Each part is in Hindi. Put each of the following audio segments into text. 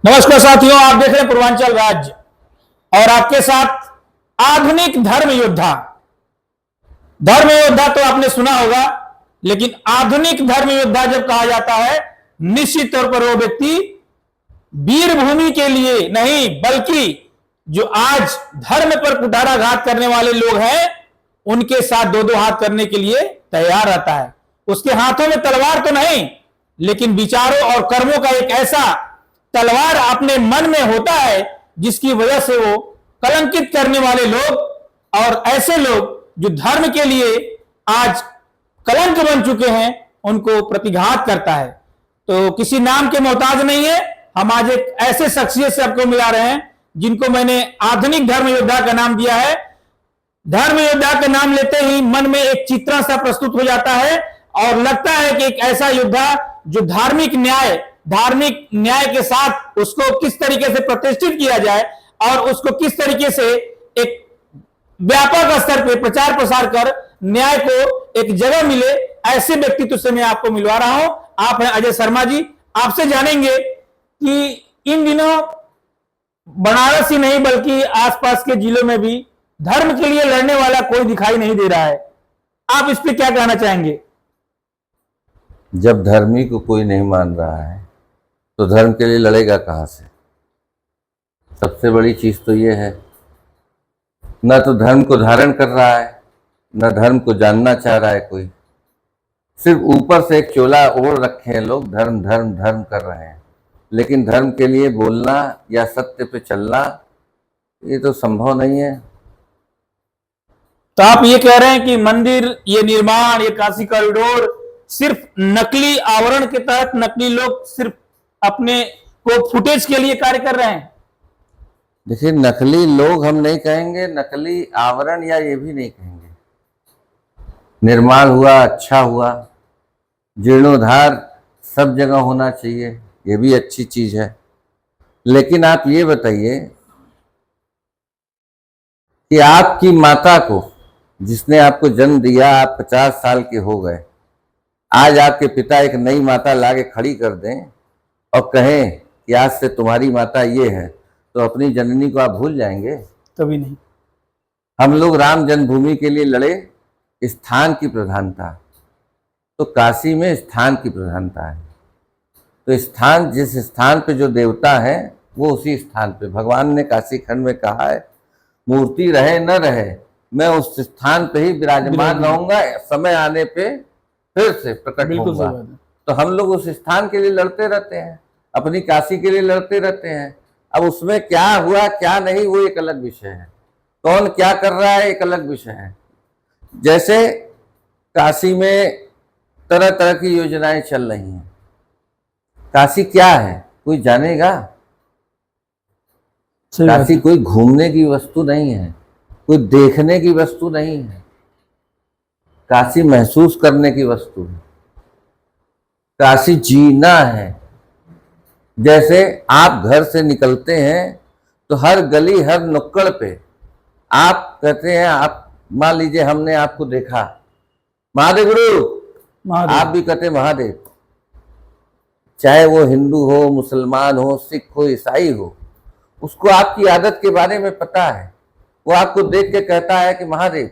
नमस्कार साथियों, आप देख रहे हैं पूर्वांचल राज्य और आपके साथ आधुनिक धर्म योद्धा। धर्म योद्धा तो आपने सुना होगा, लेकिन आधुनिक धर्म योद्धा जब कहा जाता है, निश्चित तौर पर वो व्यक्ति वीर भूमि के लिए नहीं, बल्कि जो आज धर्म पर कुठाराघात करने वाले लोग हैं उनके साथ दो दो हाथ करने के लिए तैयार रहता है। उसके हाथों में तलवार तो नहीं, लेकिन विचारों और कर्मों का एक ऐसा तलवार अपने मन में होता है जिसकी वजह से वो कलंकित करने वाले लोग और ऐसे लोग जो धर्म के लिए आज कलंक बन चुके हैं उनको प्रतिघात करता है। तो किसी नाम के मोहताज नहीं है, हम आज एक ऐसे शख्सियत से आपको मिला रहे हैं जिनको मैंने आधुनिक धर्म योद्धा का नाम दिया है। धर्म योद्धा का नाम लेते ही मन में एक चित्रण सा प्रस्तुत हो जाता है और लगता है कि एक ऐसा योद्धा जो धार्मिक न्याय के साथ उसको किस तरीके से प्रतिष्ठित किया जाए और उसको किस तरीके से एक व्यापक स्तर पर प्रचार प्रसार कर न्याय को एक जगह मिले, ऐसे व्यक्तित्व से मैं आपको मिलवा रहा हूं। आप हैं अजय शर्मा जी। आपसे जानेंगे कि इन दिनों बनारस ही नहीं बल्कि आसपास के जिलों में भी धर्म के लिए लड़ने वाला कोई दिखाई नहीं दे रहा है। आप इस पर क्या कहना चाहेंगे? जब धर्मी को कोई नहीं मान रहा है तो धर्म के लिए लड़ेगा कहाँ से? सबसे बड़ी चीज तो ये है, न तो धर्म को धारण कर रहा है, न धर्म को जानना चाह रहा है कोई। सिर्फ ऊपर से एक चोला ओढ़ रखे हैं लोग, धर्म धर्म धर्म कर रहे हैं, लेकिन धर्म के लिए बोलना या सत्य पे चलना ये तो संभव नहीं है। तो आप ये कह रहे हैं कि मंदिर, ये निर्माण, ये काशी कॉरिडोर सिर्फ नकली आवरण के तहत नकली लोग सिर्फ अपने को फुटेज के लिए कार्य कर रहे हैं? देखिए, नकली लोग हम नहीं कहेंगे, नकली आवरण या ये भी नहीं कहेंगे। निर्माण हुआ, अच्छा हुआ, जीर्णोद्धार सब जगह होना चाहिए, ये भी अच्छी चीज है। लेकिन आप ये बताइए कि आपकी माता को, जिसने आपको जन्म दिया, आप 50 साल के हो गए, आज आपके पिता एक नई माता लाके खड़ी कर दें और कहें कि आज से तुम्हारी माता ये है, तो अपनी जननी को आप भूल जाएंगे? कभी नहीं। हम लोग राम जन्मभूमि के लिए लड़े, स्थान की प्रधानता, तो काशी में स्थान की प्रधानता है। तो स्थान, जिस स्थान पे जो देवता है वो उसी स्थान पे, भगवान ने काशी खंड में कहा है, मूर्ति रहे न रहे मैं उस स्थान पे ही विराजमान रहूंगा, समय आने पे फिर से प्रकट होगा। तो हम लोग उस स्थान के लिए लड़ते रहते हैं, अपनी काशी के लिए लड़ते रहते हैं। अब उसमें क्या हुआ क्या नहीं वो एक अलग विषय है, कौन क्या कर रहा है एक अलग विषय है। जैसे काशी में तरह तरह की योजनाएं चल रही हैं, काशी क्या है कोई जानेगा? काशी कोई घूमने की वस्तु नहीं है, कोई देखने की वस्तु नहीं है, काशी महसूस करने की वस्तु है, काशी जीना है। जैसे आप घर से निकलते हैं तो हर गली हर नुक्कड़ पे आप कहते हैं, आप मान लीजिए हमने आपको देखा, महादेव गुरु, आप भी कहते महादेव। चाहे वो हिंदू हो, मुसलमान हो, सिख हो, ईसाई हो, उसको आपकी आदत के बारे में पता है, वो आपको देख के कहता है कि महादेव।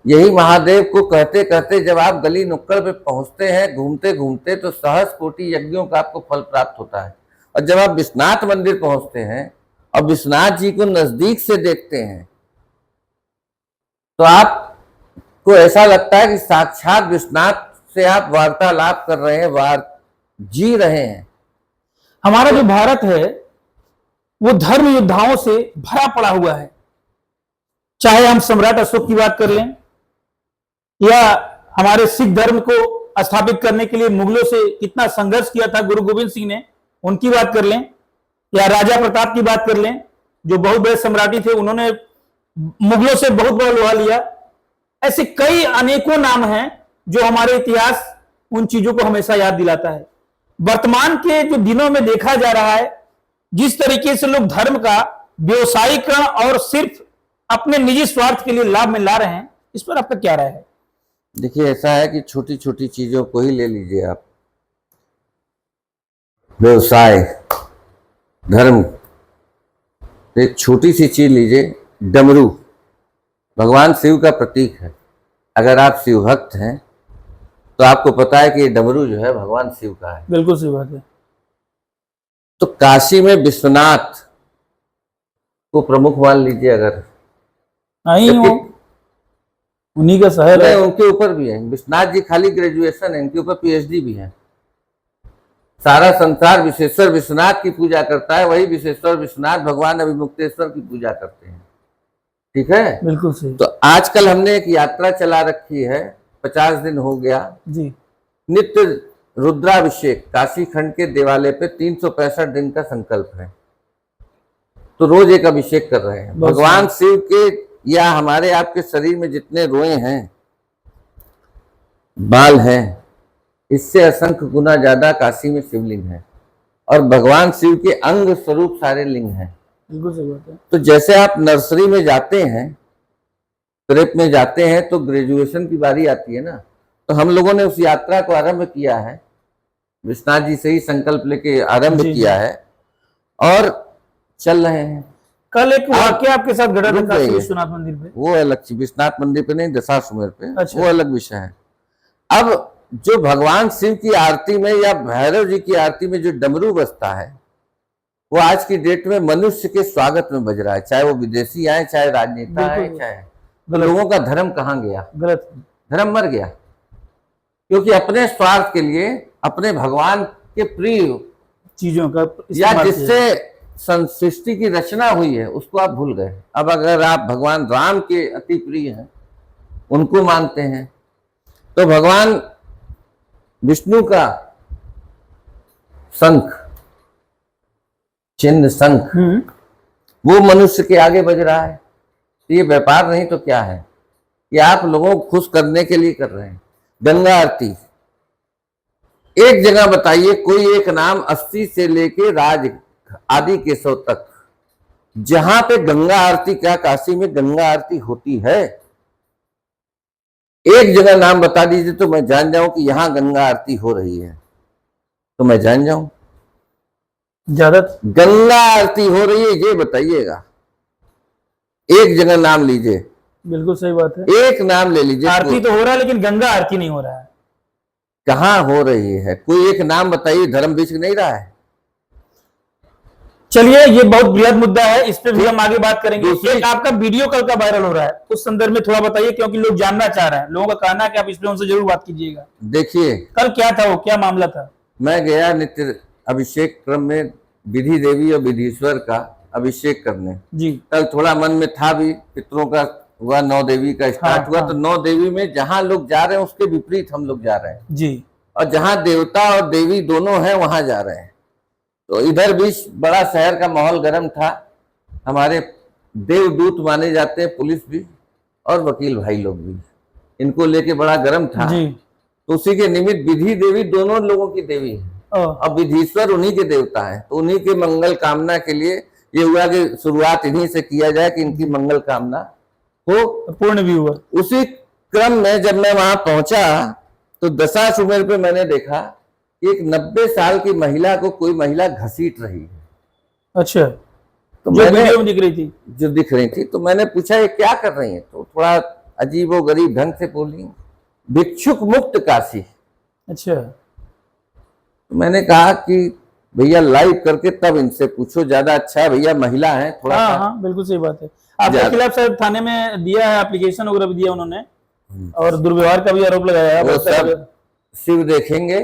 यही महादेव को कहते कहते जब आप गली नुक्कड़ पे पहुंचते हैं घूमते घूमते, तो सहस्र कोटि यज्ञों का आपको फल प्राप्त होता है। और जब आप विश्वनाथ मंदिर पहुंचते हैं और विश्वनाथ जी को नजदीक से देखते हैं तो आपको ऐसा लगता है कि साक्षात विश्वनाथ से आप वार्तालाप कर रहे हैं, जी रहे हैं। हमारा जो भारत है वो धर्म योद्धाओं से भरा पड़ा हुआ है। चाहे हम सम्राट अशोक की बात कर लें या हमारे सिख धर्म को स्थापित करने के लिए मुगलों से कितना संघर्ष किया था गुरु गोविंद सिंह ने, उनकी बात कर लें, या राजा प्रताप की बात कर लें जो बहुत बड़े सम्राटी थे, उन्होंने मुगलों से बहुत बड़ा लोहा लिया। ऐसे कई अनेकों नाम हैं जो हमारे इतिहास उन चीजों को हमेशा याद दिलाता है। वर्तमान के जो दिनों में देखा जा रहा है जिस तरीके से लोग धर्म का व्यवसायीकरण और सिर्फ अपने निजी स्वार्थ के लिए लाभ में ला रहे हैं, इस पर आपका क्या राय है? देखिए, ऐसा है कि छोटी छोटी चीजों को ही ले लीजिए आप। व्यवसाय, धर्म, एक छोटी सी चीज लीजिए, डमरू भगवान शिव का प्रतीक है। अगर आप शिव भक्त हैं तो आपको पता है कि ये डमरू जो है भगवान शिव का है। बिल्कुल सही बात है। तो काशी में विश्वनाथ को प्रमुख मान लीजिए, अगर नहीं वो उन्हीं का शहर है। उनके ऊपर भी है। विश्वनाथ जी खाली ग्रेजुएशन है, इनके ऊपर पीएचडी भी है। सारा संसार विश्वेश्वर विश्वनाथ की पूजा करता है, वही विश्वेश्वर विश्वनाथ भगवान अभिमुक्तेश्वर की पूजा करते हैं। ठीक है, बिल्कुल सही। तो आजकल हमने एक यात्रा चला रखी है, 50 दिन हो गया जी। नित्य रुद्राभिषेक। काशी खंड के देवालय पे 365 दिन का संकल्प है, तो रोज एक अभिषेक कर रहे हैं। भगवान शिव के या हमारे आपके शरीर में जितने रोए हैं, बाल हैं, इससे असंख्य गुना ज्यादा काशी में शिवलिंग है, और भगवान शिव के अंग स्वरूप सारे लिंग हैं। बिल्कुल सही बात है। तो जैसे आप नर्सरी में जाते हैं, प्रेप में जाते हैं, तो ग्रेजुएशन की बारी आती है ना, तो हम लोगों ने उस यात्रा को आरंभ किया है, विश्वनाथ जी से ही संकल्प लेके आरंभ किया है और चल रहे हैं। कल एक वाक्य आपके साथ घटा था काशी विश्वनाथ मंदिर पे, वो अलग, विश्वनाथ मंदिर पे नहीं, दशाश्वमेध पे। अच्छा। वो अलग विषय है। अब जो भगवान शिव की आरती में या भैरव जी की आरती में जो डमरू बजता है, वो आज की डेट में मनुष्य के स्वागत में बज रहा है, चाहे वो विदेशी आए, चाहे राजनेता आए, चाहे तो लोगों का धर्म कहाँ गया? गलत, धर्म मर गया, क्योंकि अपने स्वार्थ के लिए अपने भगवान के प्रिय चीजों का या जिससे सृष्टि की रचना हुई है उसको आप भूल गए। अब अगर आप भगवान राम के अति प्रिय हैं, उनको मानते हैं, तो भगवान विष्णु का शंख चिन्ह, शंख, वो मनुष्य के आगे बज रहा है। तो ये व्यापार नहीं तो क्या है? ये आप लोगों को खुश करने के लिए कर रहे हैं। गंगा आरती, एक जगह बताइए कोई एक नाम 80 से लेके राज आदि केशव तक, जहां पे गंगा आरती, क्या काशी में गंगा आरती होती है? एक जगह नाम बता दीजिए तो मैं जान जाऊं कि यहां गंगा आरती हो रही है, तो मैं जान जाऊं। ज्यादा गंगा आरती हो रही है ये बताइएगा, एक जगह नाम लीजिए। बिल्कुल सही बात है, एक नाम ले लीजिए। आरती तो हो रहा है लेकिन गंगा आरती नहीं हो रहा है। कहां हो रही है? कोई एक नाम बताइए, धर्म बिक नहीं रहा है। चलिए, ये बहुत बृहद मुद्दा है, इस पे भी हम आगे बात करेंगे। एक आपका वीडियो कल का वायरल हो रहा है, उस संदर्भ में थोड़ा बताइए, क्योंकि लोग जानना चाह रहे हैं। लोगों का कहना है कि आप इस पे उनसे जरूर बात कीजिएगा। देखिए, कल क्या था, वो क्या मामला था? मैं गया नित्य अभिषेक क्रम में विधि देवी और विधीश्वर का अभिषेक करने जी। कल थोड़ा मन में था भी, पितरों का हुआ, 9 देवी का स्टार्ट हुआ। तो 9 देवी में जहां लोग जा रहे हैं उसके विपरीत हम लोग जा रहे हैं जी, और जहां देवता और देवी दोनों हैं वहां जा रहे हैं। तो इधर भी बड़ा शहर का माहौल गर्म था। हमारे देवदूत माने जाते हैं पुलिस भी और वकील भाई लोग भी, इनको लेके बड़ा गर्म था जी। तो उसी के निमित्त विधि देवी दोनों लोगों की देवी है, अब विधीश्वर उन्हीं के देवता है। तो उन्हीं के मंगल कामना के लिए ये हुआ कि शुरुआत इन्हीं से किया जाए कि इनकी मंगल कामना हो, पूर्ण भी हुआ। उसी क्रम में जब मैं वहां पहुंचा तो दशाश्वमेध पे मैंने देखा एक 90 साल की महिला को कोई महिला घसीट रही है। अच्छा, तो जो वीडियो में दिख रही थी, जो दिख रही थी, तो मैंने पूछा ये क्या कर रही है? तो थोड़ा अजीब व गरीब ढंग से बोली, भिक्षुक मुक्त काशी। अच्छा, तो मैंने कहा कि भैया लाइव करके तब इनसे पूछो, ज्यादा अच्छा है भैया, महिला है थोड़ा। हाँ, बिल्कुल सही बात है। आपके खिलाफ शायद थाने में दिया है, एप्लीकेशन वगैरह भी दिया उन्होंने, और दुर्व्यवहार का भी आरोप लगाया है। वो सब शिव देखेंगे,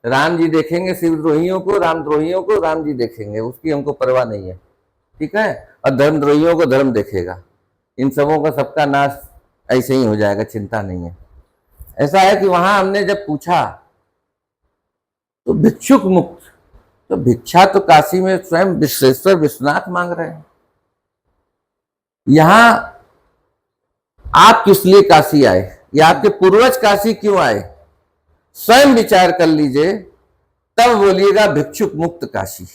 राम जी देखेंगे शिवद्रोहियों को, रामद्रोहियों को राम जी देखेंगे, उसकी हमको परवाह नहीं है, ठीक है। और धर्मद्रोहियों को धर्म देखेगा। इन सबों का सबका नाश ऐसे ही हो जाएगा, चिंता नहीं है। ऐसा है कि वहां हमने जब पूछा तो भिक्षुक मुक्त, तो भिक्षा तो काशी में स्वयं विश्वेश्वर विश्वनाथ मांग रहे हैं। यहां आप किस लिए काशी आए, या आपके पूर्वज काशी क्यों आए, स्वयं विचार कर लीजिए, तब बोलिएगा भिक्षुक मुक्त काशी।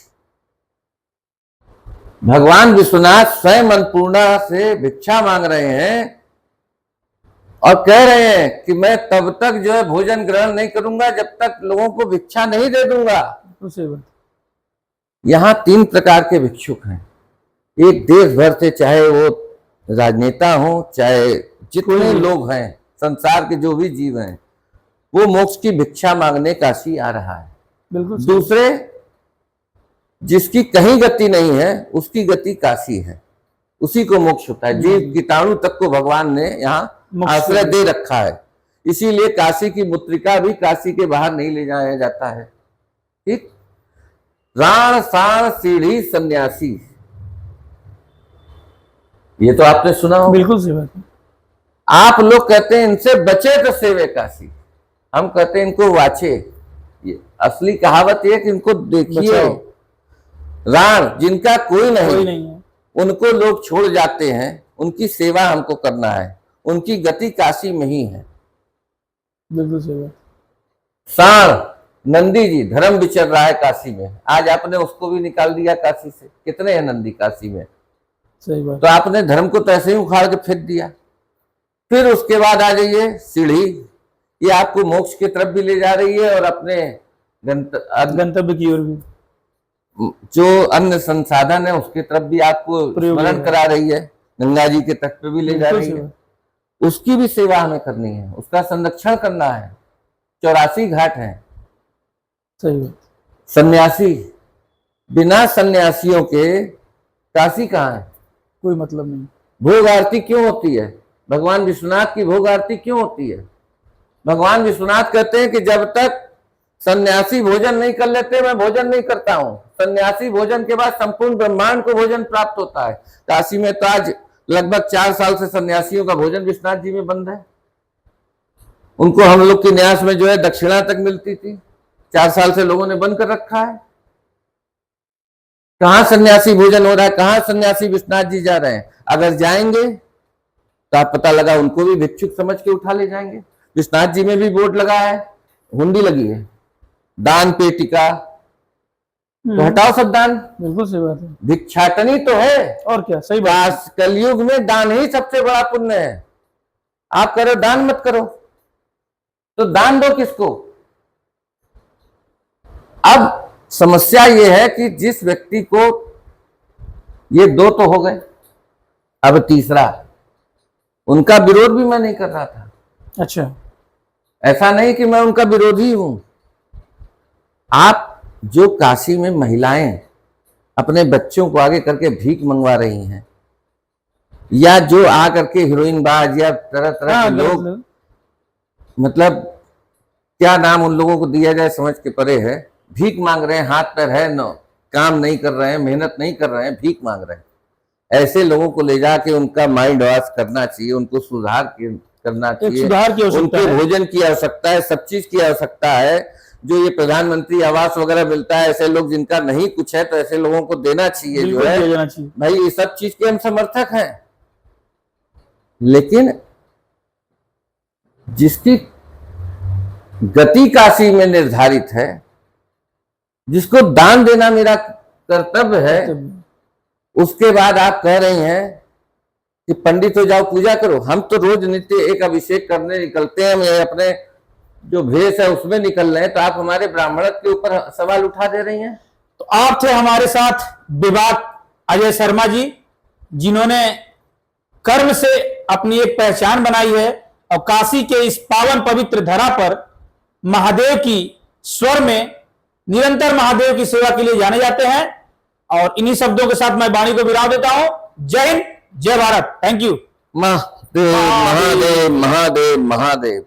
भगवान विश्वनाथ स्वयं अन्नपूर्णा से भिक्षा मांग रहे हैं और कह रहे हैं कि मैं तब तक जो है भोजन ग्रहण नहीं करूंगा जब तक लोगों को भिक्षा नहीं दे दूंगा। यहाँ 3 प्रकार के भिक्षुक हैं। एक देश भर से, चाहे वो राजनेता हो, चाहे जितने लोग हैं, संसार के जो भी जीव हैं, वो मोक्ष की भिक्षा मांगने काशी आ रहा है। बिल्कुल। दूसरे, जिसकी कहीं गति नहीं है, उसकी गति काशी है, उसी को मोक्ष होता है। जीव कीटाणु तक को भगवान ने यहाँ आश्रय दे रखा है, इसीलिए काशी की मुद्रिका भी काशी के बाहर नहीं ले जाया जाता है। ठीक। राण साण सीढ़ी सन्यासी, ये तो आपने सुना हो। बिल्कुल सही बात है। आप लोग कहते हैं इनसे बचे तो सेवे काशी, हम कहते हैं इनको वाचे। ये असली कहावत ये कि इनको देखिए। राण, जिनका कोई नहीं है, उनको लोग छोड़ जाते हैं, उनकी सेवा हमको करना है, उनकी गति काशी में ही है। बिल्कुल सही बात। साण, नंदी जी धर्म विचर रहा है काशी में, आज आपने उसको भी निकाल दिया काशी से। कितने हैं नंदी काशी में? सही बात। तो आपने धर्म को तो ऐसे ही उखाड़ के फेंक दिया। फिर उसके बाद आ जाइए सीढ़ी, ये आपको मोक्ष की तरफ भी ले जा रही है और अपने गंतव्य की ओर भी, जो अन्य संसाधन है उसकी तरफ भी आपको स्मरण करा रही है, गंगा जी के तट पे भी ले जा रही है। उसकी भी सेवा हमें करनी है, उसका संरक्षण करना है। 84 घाट हैं। सही बात। सन्यासी, बिना सन्यासियों के काशी कहाँ है? कोई मतलब नहीं। भोग आरती क्यों होती है? भगवान विश्वनाथ की भोग आरती क्यों होती है? भगवान विश्वनाथ कहते हैं कि जब तक सन्यासी भोजन नहीं कर लेते, मैं भोजन नहीं करता हूं। सन्यासी भोजन के बाद संपूर्ण ब्रह्मांड को भोजन प्राप्त होता है। काशी में तो आज लगभग 4 साल से सन्यासियों का भोजन विश्वनाथ जी में बंद है। उनको हम लोग के न्यास में जो है दक्षिणा तक मिलती थी, 4 साल से लोगों ने बंद कर रखा है। कहां सन्यासी भोजन हो रहा है? कहां सन्यासी विश्वनाथ जी जा रहे हैं? अगर जाएंगे तो आप पता लगा उनको भी भिक्षुक समझ के उठा ले जाएंगे। विश्वनाथ जी में भी बोर्ड लगा है, हुंडी लगी है, दान पेटिका, तो हटाओ सब दान। बिल्कुल सही बात है। भिक्षाटनी तो है, और क्या। सही बात। कलयुग में दान ही सबसे बड़ा पुण्य है। आप करो दान, मत करो तो दान दो किसको? अब समस्या ये है कि जिस व्यक्ति को, ये 2 तो हो गए, अब तीसरा, उनका विरोध भी मैं नहीं कर रहा था। अच्छा। ऐसा नहीं कि मैं उनका विरोधी हूं। आप जो काशी में महिलाएं अपने बच्चों को आगे करके भीख मंगवा रही हैं, या जो आ करके हीरोइन बाज या तरह तरह के लोग, मतलब क्या नाम उन लोगों को दिया जाए समझ के परे है, भीख मांग रहे हैं, हाथ पैर है न, काम नहीं कर रहे हैं, मेहनत नहीं कर रहे हैं, भीख मांग रहे हैं। ऐसे लोगों को ले जाके उनका माइंड वॉश करना चाहिए, उनको सुधार करना चाहिए। सुधार की आवश्यकता है, भोजन की आवश्यकता है, सब चीज की आवश्यकता है। जो ये प्रधानमंत्री आवास वगैरह मिलता है, ऐसे लोग जिनका नहीं कुछ है, तो ऐसे लोगों को देना चाहिए। जो है भाई, ये सब चीज के हम समर्थक हैं, लेकिन जिसकी गति काशी में निर्धारित है, जिसको दान देना मेरा कर्तव्य है, उसके बाद आप कह रही हैं कि पंडित हो जाओ, पूजा करो। हम तो रोज नित्य एक अभिषेक करने निकलते हैं, मैं अपने जो भेष है उसमें निकल रहे हैं, तो आप हमारे ब्राह्मणत्व के ऊपर सवाल उठा दे रही हैं। तो आप थे हमारे साथ विभाग अजय शर्मा जी, जिन्होंने कर्म से अपनी एक पहचान बनाई है और काशी के इस पावन पवित्र धरा पर महादेव की स्वर में निरंतर महादेव की सेवा के लिए जाने जाते हैं। और इन्हीं शब्दों के साथ मैं वाणी को विराम देता हूं। जय हिंद, जय भारत। Thank you. महादेव महादेव महादेव महादेव।